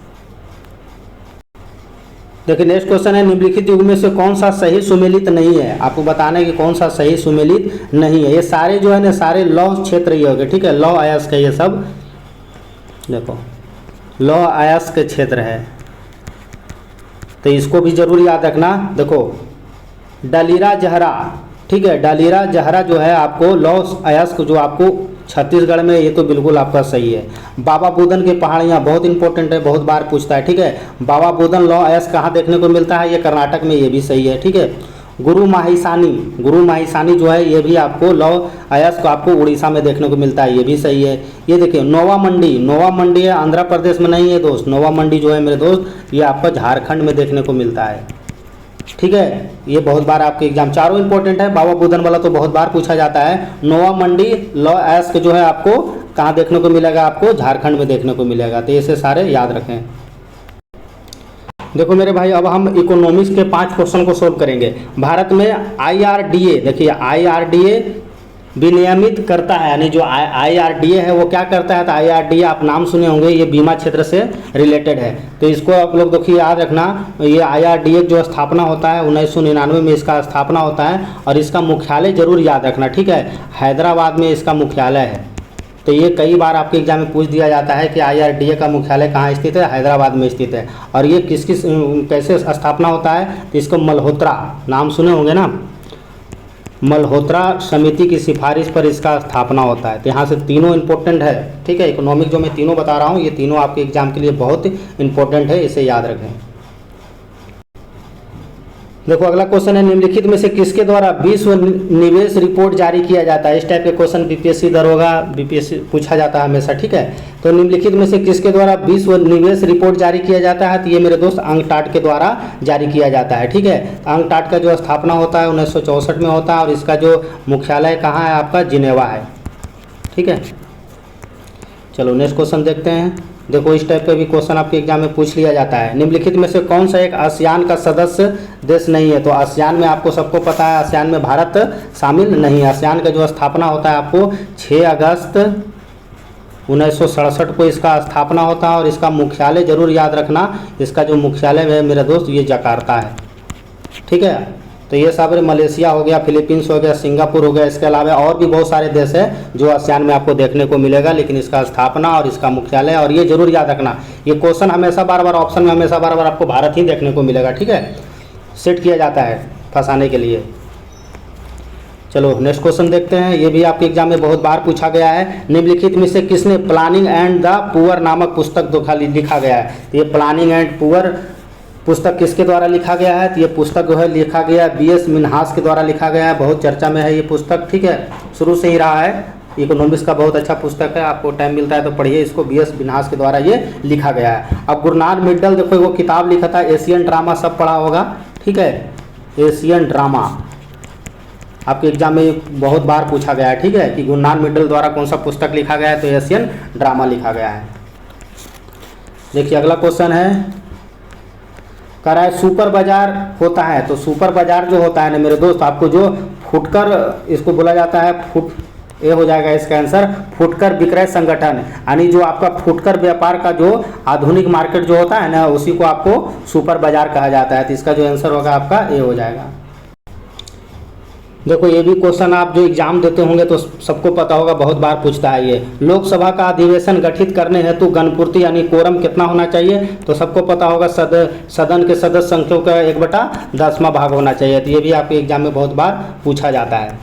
देखिए नेक्स्ट क्वेश्चन है, निम्नलिखित युग में से कौन सा सही सुमेलित नहीं है, आपको बताना है कि कौन सा सही सुमेलित नहीं है। ये सारे जो है ना सारे लौ क्षेत्र ये हो गए, ठीक है, लौ अयस्क है ये सब, देखो लौ अयस्क के क्षेत्र है, तो इसको भी जरूर याद रखना। देखो डालीरा जहरा, ठीक है, डालीरा जहरा जो है आपको लौ अयस्क जो आपको छत्तीसगढ़ में, ये तो बिल्कुल आपका सही है। बाबा बुदन की पहाड़ियाँ बहुत इंपॉर्टेंट है, बहुत बार पूछता है, ठीक है। बाबा बुदन लौ अयस्क कहाँ देखने को मिलता है, ये कर्नाटक में, ये भी सही है, ठीक है। गुरु माहिसानी जो है ये भी आपको लौ अयस्क आपको उड़ीसा में देखने को मिलता है, ये भी सही है। ये देखिए नोवा मंडी है, आंध्र प्रदेश में नहीं है दोस्त, नोवा मंडी जो है मेरे दोस्त ये आपका झारखंड में देखने को मिलता है, ठीक है। ये बहुत बार आपके एग्जाम, चारों इंपॉर्टेंट है, बाबा बुदन वाला तो बहुत बार पूछा जाता है। नोवा मंडी लौ अयस्क जो है आपको कहाँ देखने को मिलेगा, आपको झारखंड में देखने को मिलेगा, तो ऐसे सारे याद रखें। देखो मेरे भाई अब हम इकोनॉमिक्स के 5 क्वेश्चन को सोल्व करेंगे। भारत में IRDA, देखिए IRDA विनियमित करता है, यानी जो IRDA है वो क्या करता है, तो IRDA आप नाम सुने होंगे, ये बीमा क्षेत्र से रिलेटेड है, तो इसको आप लोग देखिए याद रखना। ये IRDA जो स्थापना होता है 1999 में इसका स्थापना होता है, और इसका मुख्यालय जरूर याद रखना, ठीक है, हैदराबाद में इसका मुख्यालय है। तो ये कई बार आपके एग्जाम में पूछ दिया जाता है कि IRDA का मुख्यालय कहाँ स्थित है, हैदराबाद में स्थित है। और ये कैसे स्थापना होता है, तो इसको मल्होत्रा, नाम सुने होंगे ना, मल्होत्रा समिति की सिफारिश पर इसका स्थापना होता है। तो यहाँ से तीनों इंपॉर्टेंट है, ठीक है, इकोनॉमिक जो मैं तीनों बता रहा हूँ ये तीनों आपके एग्जाम के लिए बहुत इंपॉर्टेंट है, इसे याद रखें। देखो अगला क्वेश्चन है, निम्नलिखित में से किसके द्वारा विश्व निवेश रिपोर्ट जारी किया जाता है। इस टाइप के क्वेश्चन बीपीएससी दरोगा बीपीएससी पूछा जाता है हमेशा, ठीक है। तो निम्नलिखित में से किसके द्वारा विश्व निवेश रिपोर्ट जारी किया जाता है, तो ये मेरे दोस्त अंकटाड के द्वारा जारी किया जाता है, ठीक है। अंकटाड का जो स्थापना होता है 1964 में होता है, और इसका जो मुख्यालय कहाँ है आपका, जिनेवा है, ठीक है। चलो नेक्स्ट क्वेश्चन देखते हैं। देखो इस टाइप का भी क्वेश्चन आपके एग्जाम में पूछ लिया जाता है, निम्नलिखित में से कौन सा एक आसियान का सदस्य देश नहीं है। तो आसियान में आपको सबको पता है, आसियान में भारत शामिल नहीं है। आसियान का जो स्थापना होता है आपको 6 अगस्त 1967 को इसका स्थापना होता है, और इसका मुख्यालय जरूर याद रखना, इसका जो मुख्यालय है मेरे दोस्त ये जकार्ता है, ठीक है। तो ये सब मलेशिया हो गया, फिलीपींस हो गया, सिंगापुर हो गया, इसके अलावा और भी बहुत सारे देश हैं जो आसियान में आपको देखने को मिलेगा, लेकिन इसका स्थापना और इसका मुख्यालय, और ये जरूर याद रखना, ये क्वेश्चन हमेशा बार बार ऑप्शन में हमेशा बार बार आपको भारत ही देखने को मिलेगा, ठीक है, सेट किया जाता है फंसाने के लिए। चलो नेक्स्ट क्वेश्चन देखते हैं, ये भी आपके एग्जाम में बहुत बार पूछा गया है, निम्नलिखित में से किसने प्लानिंग एंड द पुअर नामक पुस्तक लिखा गया है। ये प्लानिंग एंड पुअर पुस्तक किसके द्वारा लिखा गया है, तो ये पुस्तक जो है लिखा गया BS मिन्हास के द्वारा लिखा गया है, बहुत चर्चा में है ये पुस्तक, ठीक है, शुरू से ही रहा है, इकोनॉमिक्स का बहुत अच्छा पुस्तक है, आपको टाइम मिलता है तो पढ़िए इसको, BS मिन्हास के द्वारा ये लिखा गया है। अब गुरनार मिड्डल देखो वो किताब लिखा था एशियन ड्रामा, सब पढ़ा होगा, ठीक है, एशियन ड्रामा आपके एग्जाम में बहुत बार पूछा गया है, ठीक है, कि गुरनार मिड्डल द्वारा कौन सा पुस्तक लिखा गया है, तो एशियन ड्रामा लिखा गया है। देखिए अगला क्वेश्चन है, कह रहा है सुपर बाजार होता है, तो सुपर बाजार जो होता है ना मेरे दोस्त, आपको जो फुटकर इसको बोला जाता है, ये हो जाएगा इसका आंसर, फुटकर विक्रय संगठन, यानी जो आपका फुटकर व्यापार का जो आधुनिक मार्केट जो होता है ना, उसी को आपको सुपर बाजार कहा जाता है। तो इसका जो आंसर होगा आपका ये हो जाएगा। देखो ये भी क्वेश्चन आप जो एग्जाम देते होंगे तो सबको पता होगा, बहुत बार पूछता है ये, लोकसभा का अधिवेशन गठित करने हेतु गणपूर्ति यानी कोरम कितना होना चाहिए, तो सबको पता होगा सदन के सदस्य संख्या का 1/10वां भाग होना चाहिए। तो ये भी आपके एग्जाम में बहुत बार पूछा जाता है।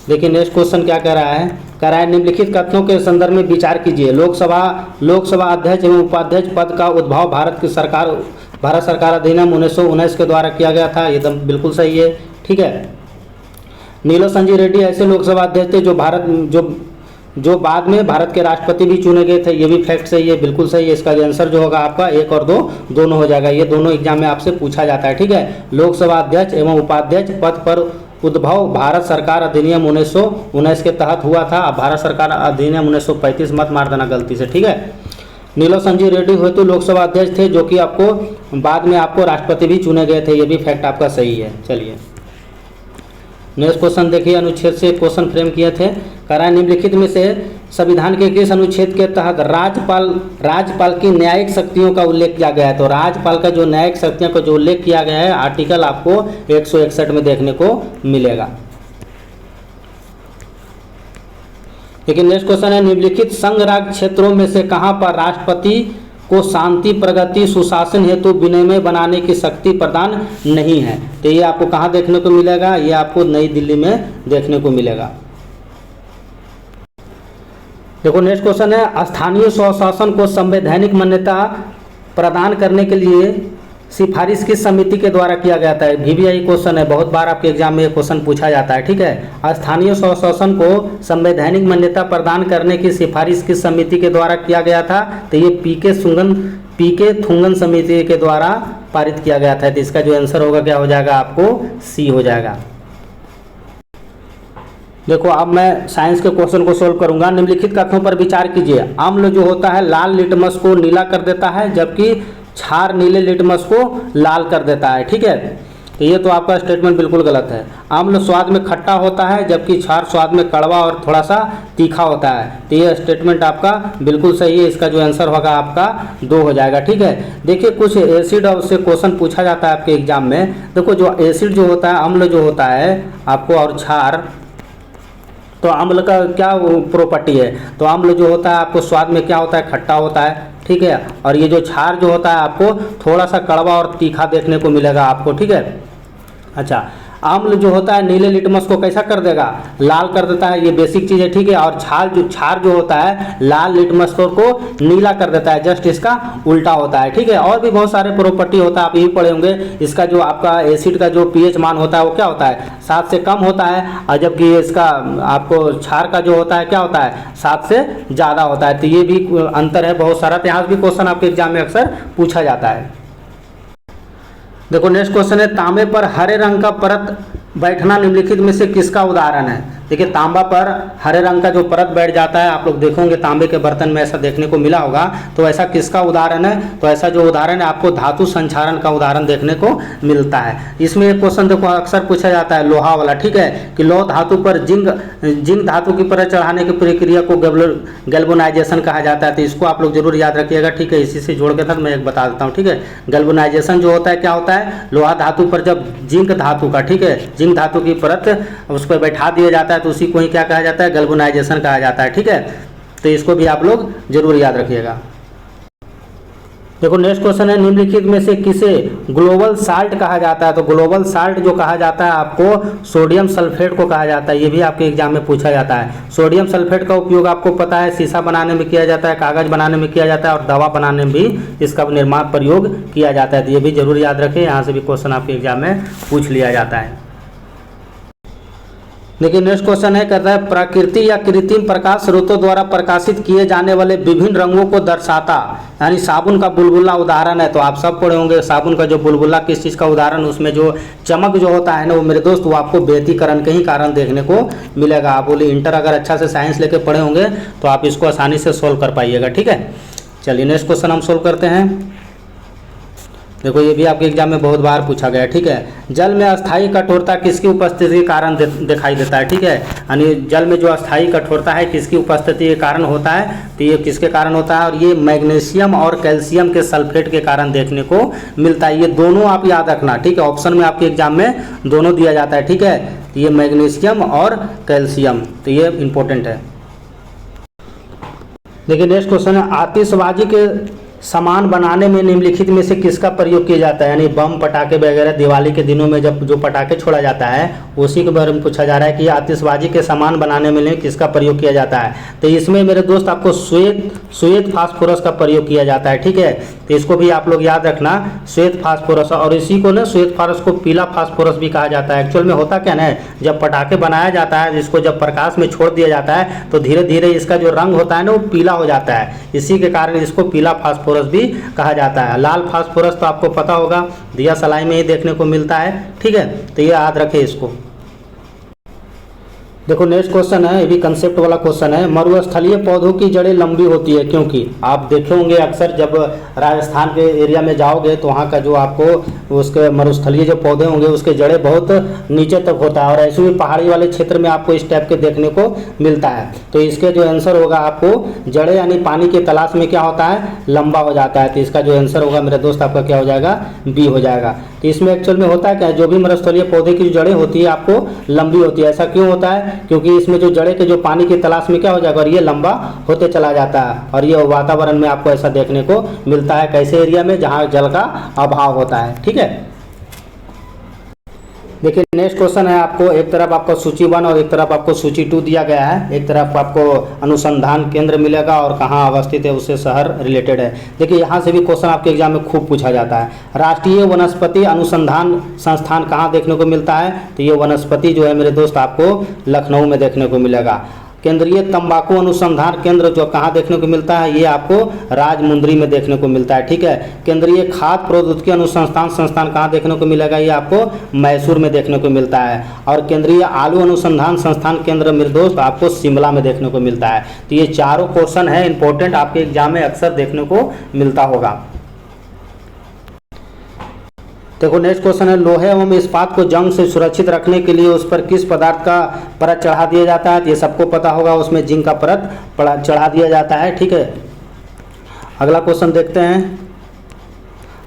देखिए नेक्स्ट क्वेश्चन क्या कह रहा है, निम्नलिखित कथनों के संदर्भ में विचार कीजिए। लोकसभा अध्यक्ष एवं उपाध्यक्ष पद का उद्भव भारत सरकार अधिनियम 1919 के द्वारा किया गया था, ये तो बिल्कुल सही है, ठीक है। नीलो संजय रेड्डी ऐसे लोकसभा अध्यक्ष थे जो बाद में भारत के राष्ट्रपति भी चुने गए थे, ये भी फैक्ट सही है, बिल्कुल सही है। इसका आंसर जो होगा आपका 1 और 2 दोनों हो जाएगा, ये दोनों एग्जाम में आपसे पूछा जाता है, ठीक है। लोकसभा अध्यक्ष एवं उपाध्यक्ष पद पर उद्भव भारत सरकार अधिनियम 1919 के तहत हुआ था। अब भारत सरकार अधिनियम 1935 मत मार देना गलती से, ठीक है। नीलो संजीव रेड्डी हेतु लोकसभा अध्यक्ष थे, जो कि आपको बाद में आपको राष्ट्रपति भी चुने गए थे, ये भी फैक्ट आपका सही है। चलिए नेक्स्ट क्वेश्चन देखिए, अनुच्छेद से क्वेश्चन फ्रेम किए थे। कह रहा है निम्नलिखित में से संविधान के किस अनुच्छेद के तहत राज्यपाल की न्यायिक शक्तियों का उल्लेख किया गया है। तो राज्यपाल का जो न्यायिक शक्तियों का जो उल्लेख किया गया है आर्टिकल आपको 161 में देखने को मिलेगा। लेकिन नेक्स्ट क्वेश्चन है निम्नलिखित संघ राज्य क्षेत्रों में से कहां पर राष्ट्रपति को शांति, प्रगति, सुशासन हेतु विनिमय बनाने की शक्ति प्रदान नहीं है। तो ये आपको कहां देखने को मिलेगा, ये आपको नई दिल्ली में देखने को मिलेगा। देखो नेक्स्ट क्वेश्चन है स्थानीय स्वशासन को संवैधानिक मान्यता प्रदान करने के लिए सिफारिश किस समिति के द्वारा किया जाता है। VVI क्वेश्चन है, बहुत बार आपके एग्जाम में क्वेश्चन पूछा जाता है, ठीक है। स्थानीय स्वशासन को संवैधानिक मान्यता प्रदान करने की सिफारिश किस समिति के द्वारा किया गया था। तो ये पीके थुंगन समिति के द्वारा पारित किया गया था। तो इसका जो आंसर होगा क्या हो जाएगा, आपको सी हो जाएगा। देखो अब मैं साइंस के क्वेश्चन को सोल्व करूंगा। निम्नलिखित कथनों पर विचार कीजिए। अम्ल जो होता है लाल लिटमस को नीला कर देता है, जबकि क्षार नीले लिटमस को लाल कर देता है, ठीक है। तो ये तो आपका स्टेटमेंट बिल्कुल गलत है। अम्ल स्वाद में खट्टा होता है, जबकि क्षार स्वाद में कड़वा और थोड़ा सा तीखा होता है। तो ये स्टेटमेंट आपका बिल्कुल सही है। इसका जो आंसर होगा आपका 2 हो जाएगा, ठीक है। देखिए कुछ एसिड से क्वेश्चन पूछा जाता है आपके एग्जाम में। देखो जो एसिड जो होता है, अम्ल जो होता है आपको, और क्षार, तो अम्ल का क्या प्रॉपर्टी है। तो अम्ल जो होता है आपको स्वाद में क्या होता है, खट्टा होता है, ठीक है। और ये जो क्षार जो होता है आपको थोड़ा सा कड़वा और तीखा देखने को मिलेगा आपको, ठीक है। अच्छा, अम्ल जो होता है नीले लिटमस को कैसा कर देगा, लाल कर देता है, ये बेसिक चीज़ है, ठीक है। और क्षार जो होता है लाल लिटमस को नीला कर देता है, जस्ट इसका उल्टा होता है, ठीक है। और भी बहुत सारे प्रॉपर्टी होता है, आप यही पढ़े होंगे। इसका जो आपका एसिड का जो pH मान होता है वो क्या होता है, 7 से कम होता है, और जबकि इसका आपको क्षार का जो होता है क्या होता है, 7 से ज़्यादा होता है। तो ये भी अंतर है बहुत सारा। तो यहाँ भी क्वेश्चन आपके एग्जाम में अक्सर पूछा जाता है। देखो नेक्स्ट क्वेश्चन है तांबे पर हरे रंग का परत बैठना निम्नलिखित में से किसका उदाहरण है। देखिए तांबा पर हरे रंग का जो परत बैठ जाता है, आप लोग देखोगे तांबे के बर्तन में ऐसा देखने को मिला होगा। तो ऐसा किसका उदाहरण है, तो ऐसा जो उदाहरण है आपको धातु संक्षारण का उदाहरण देखने को मिलता है। इसमें एक क्वेश्चन देखो अक्सर पूछा जाता है लोहा वाला, ठीक है, कि लौह धातु पर जिंक धातु की परत चढ़ाने की प्रक्रिया को गैल्वेनाइजेशन कहा जाता है। तो इसको आप लोग जरूर याद रखिएगा, ठीक है। इसी से जोड़ के साथ मैं एक बता देता हूँ, ठीक है। गैल्वेनाइजेशन जो होता है क्या होता है, लोहा धातु पर जब जिंक धातु का, ठीक है, जिंक धातु की परत उस पर बैठा दिया जाता है तो उसी को ही क्या कहा जाता है, गैल्वेनाइजेशन कहा जाता है, ठीक है। तो इसको भी आप लोग जरूर याद रखिएगा। देखो नेक्स्ट क्वेश्चन है निम्नलिखित में से किसे ग्लोबल साल्ट कहा जाता है। तो ग्लोबल साल्ट जो कहा जाता है आपको सोडियम सल्फेट को कहा जाता है। ये भी आपके एग्जाम में पूछा जाता है। सोडियम सल्फेट का उपयोग आपको पता है शीशा बनाने में किया जाता है, कागज बनाने में किया जाता है, और दवा बनाने में भी इसका निर्माण प्रयोग किया जाता है। तो ये भी जरूर याद रखें, यहाँ से भी क्वेश्चन आपके एग्जाम में पूछ लिया जाता है। देखिए नेक्स्ट क्वेश्चन है, कहता है प्रकृति या कृत्रिम प्रकाश स्रोतों द्वारा प्रकाशित किए जाने वाले विभिन्न रंगों को दर्शाता, यानी साबुन का बुलबुला उदाहरण है। तो आप सब पढ़े होंगे साबुन का जो बुलबुला किस चीज़ का उदाहरण, उसमें जो चमक जो होता है ना वो मेरे दोस्त वो आपको व्यतिकरण के ही कारण देखने को मिलेगा। आप बोले इंटर अगर अच्छा से साइंस लेके पढ़े होंगे तो आप इसको आसानी से सोल्व कर पाइएगा, ठीक है। चलिए नेक्स्ट क्वेश्चन हम सोल्व करते हैं। देखो ये भी आपके एग्जाम में बहुत बार पूछा गया, ठीक है। जल में अस्थायी कठोरता किसकी उपस्थिति के कारण दिखाई देता है, ठीक है। यानी जल में जो अस्थायी कठोरता है किसकी उपस्थिति के कारण होता है, तो ये किसके कारण होता है, और ये मैग्नीशियम और कैल्शियम के सल्फेट के कारण देखने को मिलता है। ये दोनों आप याद रखना, ठीक है। ऑप्शन में आपके एग्जाम में दोनों दिया जाता है, ठीक है। ये मैग्नीशियम और कैल्शियम, तो ये इंपॉर्टेंट है। देखिए नेक्स्ट क्वेश्चन है आतिशबाजी के सामान बनाने में निम्नलिखित में से किसका प्रयोग किया जाता है। यानी बम पटाखे वगैरह दिवाली के दिनों में जब जो पटाखे छोड़ा जाता है उसी के बारे में पूछा जा रहा है कि आतिशबाजी के सामान बनाने में किसका प्रयोग किया जाता है। तो इसमें मेरे दोस्त आपको श्वेत फास्फोरस का प्रयोग किया जाता है, ठीक है। तो इसको भी आप लोग याद रखना, श्वेत फास्फोरस। और इसी को ना श्वेत फास्फोरस को पीला फास्फोरस भी कहा जाता है। एक्चुअल में होता क्या ना, जब पटाखे बनाया जाता है जिसको जब प्रकाश में छोड़ दिया जाता है तो धीरे धीरे इसका जो रंग होता है ना वो पीला हो जाता है। इसी के कारण इसको पीला फास्फोरस भी कहा जाता है। लाल फास्फोरस तो आपको पता होगा दिया सलाई में ही देखने को मिलता है, ठीक है। तो ये याद रखें इसको। देखो नेक्स्ट क्वेश्चन है, ये भी कंसेप्ट वाला क्वेश्चन है। मरुस्थलीय पौधों की जड़ें लंबी होती है क्योंकि, आप देखे होंगे अक्सर जब राजस्थान के एरिया में जाओगे तो वहाँ का जो आपको उसके मरुस्थलीय जो पौधे होंगे उसके जड़ें बहुत नीचे तक होता है, और ऐसे भी पहाड़ी वाले क्षेत्र में आपको इस टाइप के देखने को मिलता है। तो इसके जो आंसर होगा, आपको जड़ें यानी पानी की तलाश में क्या होता है, लंबा हो जाता है। तो इसका जो आंसर होगा मेरे दोस्त आपका क्या हो जाएगा, बी हो जाएगा। तो इसमें एक्चुअल में होता है क्या, जो भी मरुस्थलीय पौधे की जो जड़ें होती है आपको लंबी होती है। ऐसा क्यों होता है, क्योंकि इसमें जो जड़ें के जो पानी की तलाश में क्या हो जाएगा, और ये लंबा होते चला जाता है। और ये वातावरण में आपको ऐसा देखने को मिलता है, कैसे एरिया में, जहाँ जल का अभाव होता है। ठीक है, देखिए नेक्स्ट क्वेश्चन है आपको, एक तरफ आपको सूची 1 और एक तरफ आपको सूची 2 दिया गया है। एक तरफ आपको अनुसंधान केंद्र मिलेगा और कहाँ अवस्थित है उससे शहर रिलेटेड है। देखिए यहाँ से भी क्वेश्चन आपके एग्जाम में खूब पूछा जाता है। राष्ट्रीय वनस्पति अनुसंधान संस्थान कहाँ देखने को मिलता है, तो ये वनस्पति जो है मेरे दोस्त आपको लखनऊ में देखने को मिलेगा। केंद्रीय तंबाकू अनुसंधान केंद्र जो कहाँ देखने को मिलता है, ये आपको राजमुंदरी में देखने को मिलता है। ठीक है, केंद्रीय खाद्य प्रौद्योगिकी अनुसंधान संस्थान कहाँ देखने को मिलेगा, ये आपको मैसूर में देखने को मिलता है। और केंद्रीय आलू अनुसंधान संस्थान केंद्र मेरे दोस्त आपको शिमला में देखने को मिलता है। तो ये चारों क्वेश्चन है इंपॉर्टेंट, आपके एग्जाम में अक्सर देखने को मिलता होगा। देखो नेक्स्ट क्वेश्चन है, लोहे एवं इस्पात को जंग से सुरक्षित रखने के लिए उस पर किस पदार्थ का परत चढ़ा दिया जाता है, ये सबको पता होगा, उसमें जिंक का परत चढ़ा दिया जाता है। ठीक है, अगला क्वेश्चन देखते हैं।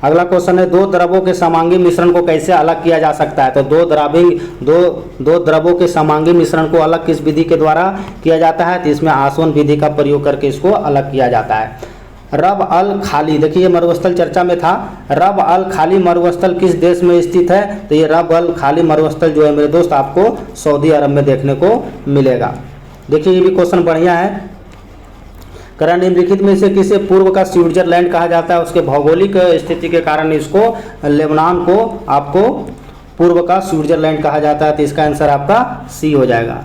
अगला क्वेश्चन है, दो द्रवों के समांगी मिश्रण को कैसे अलग किया जा सकता है। तो दो द्रवों के समांगी मिश्रण को अलग किस विधि के द्वारा किया जाता है, तो इसमें आसवन विधि का प्रयोग करके इसको अलग किया जाता है। रब अल खाली, देखिए मरुस्थल चर्चा में था। रब अल खाली मरुस्थल किस देश में स्थित है, तो ये रब अल खाली मरुस्थल जो है मेरे दोस्त आपको सऊदी अरब में देखने को मिलेगा। देखिए ये भी क्वेश्चन बढ़िया है। करण निम्नलिखित में से किसे पूर्व का स्विट्जरलैंड कहा जाता है, उसके भौगोलिक स्थिति के कारण इसको, लेबनान को आपको पूर्व का स्विट्जरलैंड कहा जाता है। तो इसका आंसर आपका सी हो जाएगा।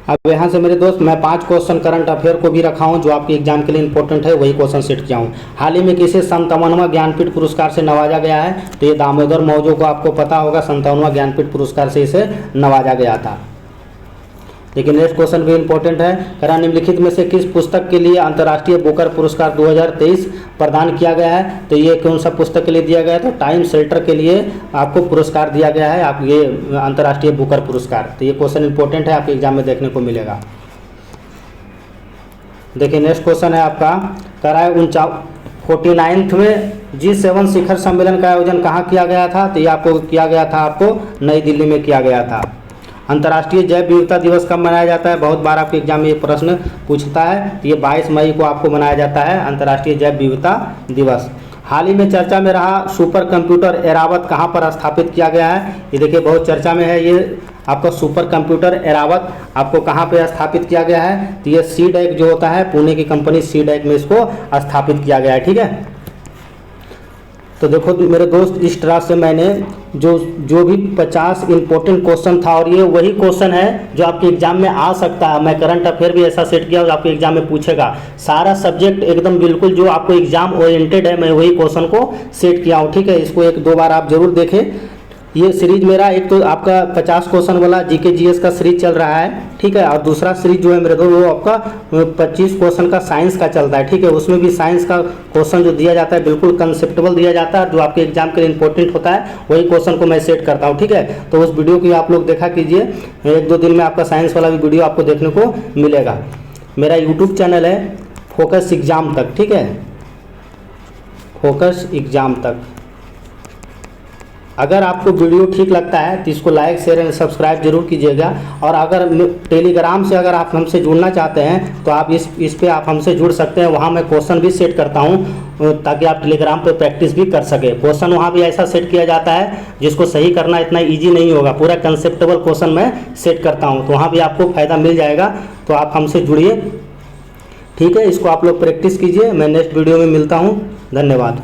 अब यहाँ से मेरे दोस्त मैं 5 क्वेश्चन करंट अफेयर को भी रखा हूँ जो आपके एग्जाम के लिए इंपॉर्टेंट है, वही क्वेश्चन सेट किया हूँ। हाल ही में किसे 57वां ज्ञानपीठ पुरस्कार से नवाजा गया है, तो ये दामोदर मौजो को आपको पता होगा, 57वां ज्ञानपीठ पुरस्कार से इसे नवाजा गया था। लेकिन नेक्स्ट क्वेश्चन भी इंपॉर्टेंट है। करा निम्नलिखित में से किस पुस्तक के लिए अंतर्राष्ट्रीय बुकर पुरस्कार 2023 प्रदान किया गया है, तो ये कौन सा पुस्तक के लिए दिया गया है, तो टाइम शेल्टर के लिए आपको पुरस्कार दिया गया है, आप ये अंतर्राष्ट्रीय बुकर पुरस्कार। तो ये क्वेश्चन इंपॉर्टेंट है, आपके एग्जाम में देखने को मिलेगा। देखिए नेक्स्ट क्वेश्चन है आपका, कराए 49वें G7 शिखर सम्मेलन का आयोजन कहाँ किया गया था, तो ये आपको किया गया था, आपको नई दिल्ली में किया गया था। अंतर्राष्ट्रीय जैव विविधता दिवस कब मनाया जाता है, बहुत बार आपके एग्जाम में ये प्रश्न पूछता है। तो ये 22 मई को आपको मनाया जाता है अंतर्राष्ट्रीय जैव विविधता दिवस। हाल ही में चर्चा में रहा सुपर कंप्यूटर एरावत कहाँ पर स्थापित किया गया है, ये देखिए बहुत चर्चा में है। ये आपका सुपर कंप्यूटर एरावत आपको कहाँ पे स्थापित किया गया है, तो ये सीडैक जो होता है, पुणे की कंपनी सीडैक में इसको स्थापित किया गया है। ठीक है, तो देखो मेरे दोस्त इस तरह से मैंने जो भी 50 इंपॉर्टेंट क्वेश्चन था, और ये वही क्वेश्चन है जो आपके एग्जाम में आ सकता है। मैं करंट अफेयर भी ऐसा सेट किया जो आपके एग्जाम में पूछेगा। सारा सब्जेक्ट एकदम बिल्कुल जो आपको एग्जाम ओरिएंटेड है, मैं वही क्वेश्चन को सेट किया हूँ। ठीक है, इसको 1-2 बार आप जरूर देखें। ये सीरीज मेरा एक तो आपका 50 क्वेश्चन वाला जीके जीएस का सीरीज चल रहा है। ठीक है, और दूसरा सीरीज जो है मेरे दो वो आपका 25 क्वेश्चन का साइंस का चलता है। ठीक है, उसमें भी साइंस का क्वेश्चन जो दिया जाता है बिल्कुल कंसेप्टेबल दिया जाता है, जो आपके एग्जाम के लिए इंपॉर्टेंट होता है, वही क्वेश्चन को मैं सेट करता हूँ। ठीक है, तो उस वीडियो की आप लोग देखा कीजिए, 1-2 दिन में आपका साइंस वाला भी वीडियो आपको देखने को मिलेगा। मेरा यूट्यूब चैनल है फोकस एग्जाम तक। ठीक है, फोकस एग्जाम तक। अगर आपको वीडियो ठीक लगता है तो इसको लाइक शेयर एंड सब्सक्राइब जरूर कीजिएगा। और अगर टेलीग्राम से अगर आप हमसे जुड़ना चाहते हैं तो आप इस पे आप हमसे जुड़ सकते हैं। वहाँ मैं क्वेश्चन भी सेट करता हूँ ताकि आप टेलीग्राम पे प्रैक्टिस भी कर सके। क्वेश्चन वहाँ भी ऐसा सेट किया जाता है जिसको सही करना इतना ईजी नहीं होगा, पूरा कंसेप्टेबल क्वेश्चन मैं सेट करता हूँ, तो वहाँ भी आपको फ़ायदा मिल जाएगा। तो आप हमसे जुड़िए। ठीक है, इसको आप लोग प्रैक्टिस कीजिए। मैं नेक्स्ट वीडियो में मिलता हूँ। धन्यवाद।